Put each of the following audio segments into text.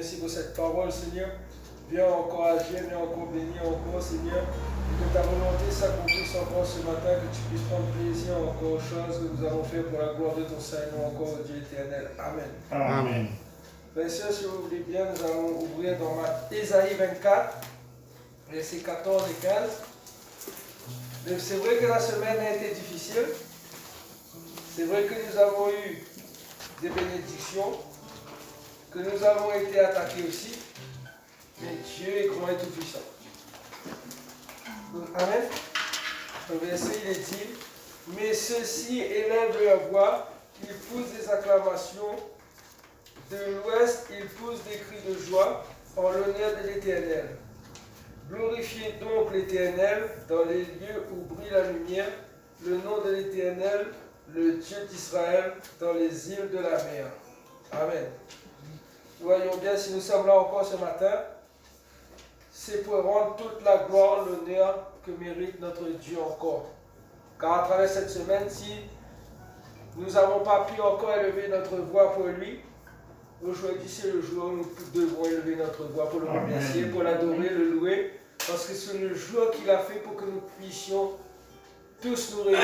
merci pour cette parole, Seigneur. Viens encore agir, viens encore bénir encore, Seigneur. Et que ta volonté s'accomplisse encore ce matin, que tu puisses prendre plaisir encore aux choses que nous allons faire pour la gloire de ton Saint-Nom encore, Dieu éternel. Amen. Amen. Bien sûr, si vous voulez bien, nous allons ouvrir dans Ésaïe 24, versets 14 et 15. Mais c'est vrai que la semaine a été difficile. C'est vrai que nous avons eu des bénédictions, que nous avons été attaqués aussi. Mais Dieu est grand et tout-puissant. Amen. Le verset, il est dit, mais ceux-ci élèvent leur voix, ils poussent des acclamations. De l'ouest, ils poussent des cris de joie en l'honneur de l'Éternel. Glorifiez donc l'Éternel dans les lieux où brille la lumière, le nom de l'Éternel, le Dieu d'Israël, dans les îles de la mer. Amen. Voyons bien, si nous sommes là encore ce matin, c'est pour rendre toute la gloire, l'honneur que mérite notre Dieu encore. Car à travers cette semaine, si nous n'avons pas pu encore élever notre voix pour lui, aujourd'hui c'est le jour où nous devons élever notre voix pour le remercier, pour l'adorer, le louer, parce que c'est le jour qu'il a fait pour que nous puissions tous nous réunir.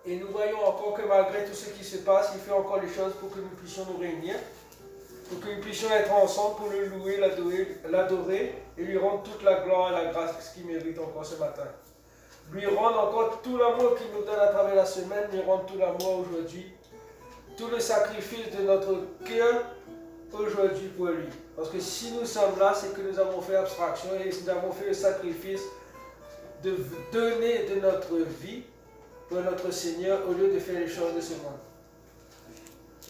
Et nous voyons encore que malgré tout ce qui se passe, il fait encore les choses pour que nous puissions nous réunir, pour que nous puissions être ensemble pour le louer, l'adorer et lui rendre toute la gloire et la grâce qu'il mérite encore ce matin. Lui rendre encore tout l'amour qu'il nous donne à travers la semaine, lui rendre tout l'amour aujourd'hui, tout le sacrifice de notre cœur aujourd'hui pour lui. Parce que si nous sommes là, c'est que nous avons fait abstraction et nous avons fait le sacrifice de donner de notre vie pour notre Seigneur au lieu de faire les choses de ce monde.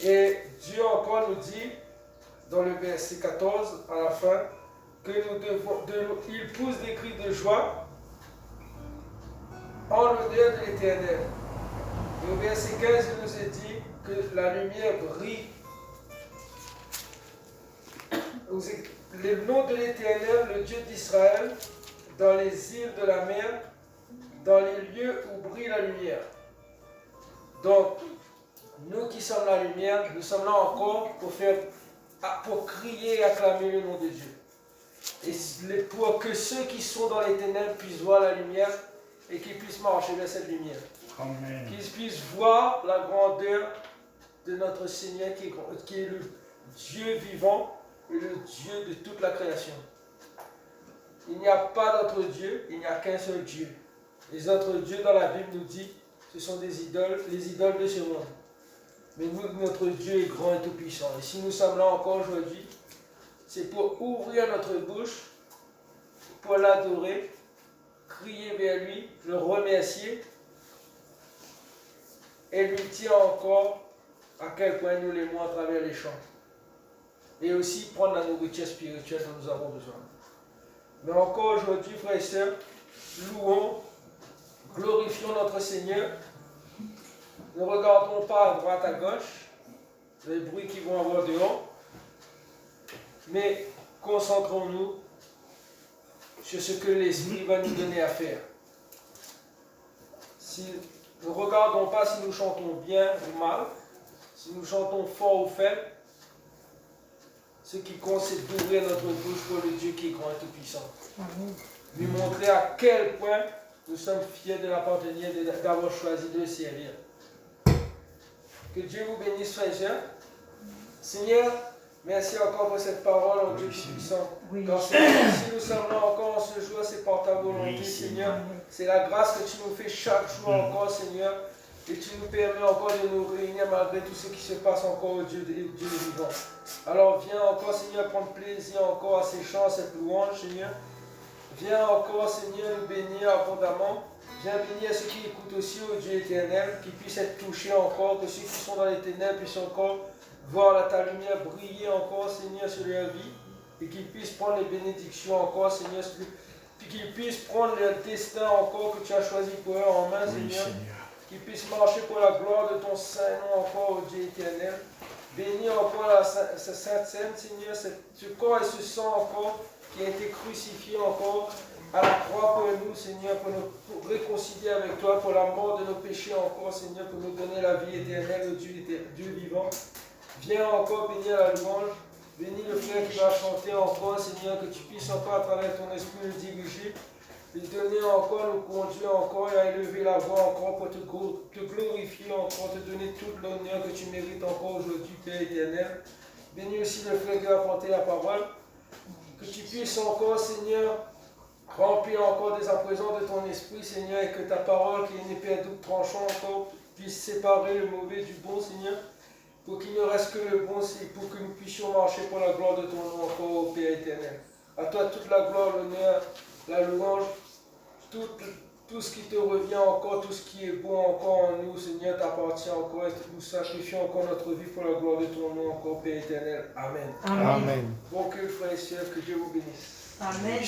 Et Dieu encore nous dit, dans le verset 14, à la fin, que nous devons, il pousse des cris de joie en l'honneur de l'Éternel. Et au verset 15, il nous est dit que la lumière brille. Le nom de l'Éternel, le Dieu d'Israël, dans les îles de la mer, dans les lieux où brille la lumière. Donc, nous qui sommes la lumière, nous sommes là encore pour crier et acclamer le nom de Dieu. Et pour que ceux qui sont dans les ténèbres puissent voir la lumière et qu'ils puissent marcher vers cette lumière. Amen. Qu'ils puissent voir la grandeur de notre Seigneur qui est le Dieu vivant et le Dieu de toute la création. Il n'y a pas d'autre Dieu, il n'y a qu'un seul Dieu. Les autres dieux dans la Bible nous disent ce sont des idoles, les idoles de ce monde. Mais nous, notre Dieu est grand et tout-puissant. Et si nous sommes là encore aujourd'hui, c'est pour ouvrir notre bouche, pour l'adorer, crier vers lui, le remercier et lui dire encore à quel point nous l'aimons à travers les chants. Et aussi prendre la nourriture spirituelle dont nous avons besoin. Mais encore aujourd'hui, frères et sœurs, louons, glorifions notre Seigneur. Ne regardons pas à droite, à gauche, les bruits qui vont avoir dehors, mais concentrons-nous sur ce que l'Esprit va nous donner à faire. Ne regardons pas si nous chantons bien ou mal, si nous chantons fort ou faible. Ce qui compte, c'est d'ouvrir notre bouche pour le Dieu qui est grand et tout-puissant. Lui montrer à quel point nous sommes fiers de l'appartenir, d'avoir choisi de le servir. Que Dieu vous bénisse, frères et sœurs. Seigneur, merci encore pour cette parole en Dieu tout-puissant. Car Seigneur, si nous sommes là encore en ce jour, c'est par ta volonté, Seigneur. C'est la grâce que tu nous fais chaque jour encore, Seigneur. Et tu nous permets encore de nous réunir malgré tout ce qui se passe encore au Dieu vivant. Alors viens encore, Seigneur, prendre plaisir encore à ces chants, à cette louange, Seigneur. Viens encore, Seigneur, nous bénir abondamment. Viens bénir ceux qui écoutent aussi au Dieu éternel, qui puissent être touchés encore, que ceux qui sont dans les ténèbres puissent encore voir ta lumière briller encore, Seigneur, sur leur vie. Et qu'ils puissent prendre les bénédictions encore, Seigneur. Puis qu'ils puissent prendre leur destin encore que tu as choisi pour eux en main, Seigneur. Qu'ils puissent marcher pour la gloire de ton Saint-Nom encore au Dieu éternel. Bénis encore cette Sainte Seine, Seigneur, ce corps et ce sang encore qui a été crucifié encore à la croix pour nous, Seigneur, pour nous réconcilier avec toi, pour la mort de nos péchés encore, Seigneur, pour nous donner la vie éternelle au Dieu vivant. Viens encore bénir la louange, bénis frère qui va chanter encore, Seigneur, que tu puisses encore à travers ton esprit le diriger, lui donner encore, le conduire encore et à élever la voix encore pour te glorifier encore, te donner toute l'honneur que tu mérites encore aujourd'hui, Père éternel. Bénis aussi le frère qui va porter la parole, que tu puisses encore, Seigneur, remplir encore dès à présent de ton esprit, Seigneur, et que ta parole, qui est une épée à double tranchant encore, puisse séparer le mauvais du bon, Seigneur, pour qu'il ne reste que le bon, pour que nous puissions marcher pour la gloire de ton nom encore, au Père éternel. À toi toute la gloire, l'honneur, la louange, tout ce qui te revient encore, tout ce qui est bon encore en nous, Seigneur, t'appartient encore et nous sacrifions encore notre vie pour la gloire de ton nom encore, Père éternel. Amen. Amen. Bon culte, frères et sœurs, que Dieu vous bénisse. Amen.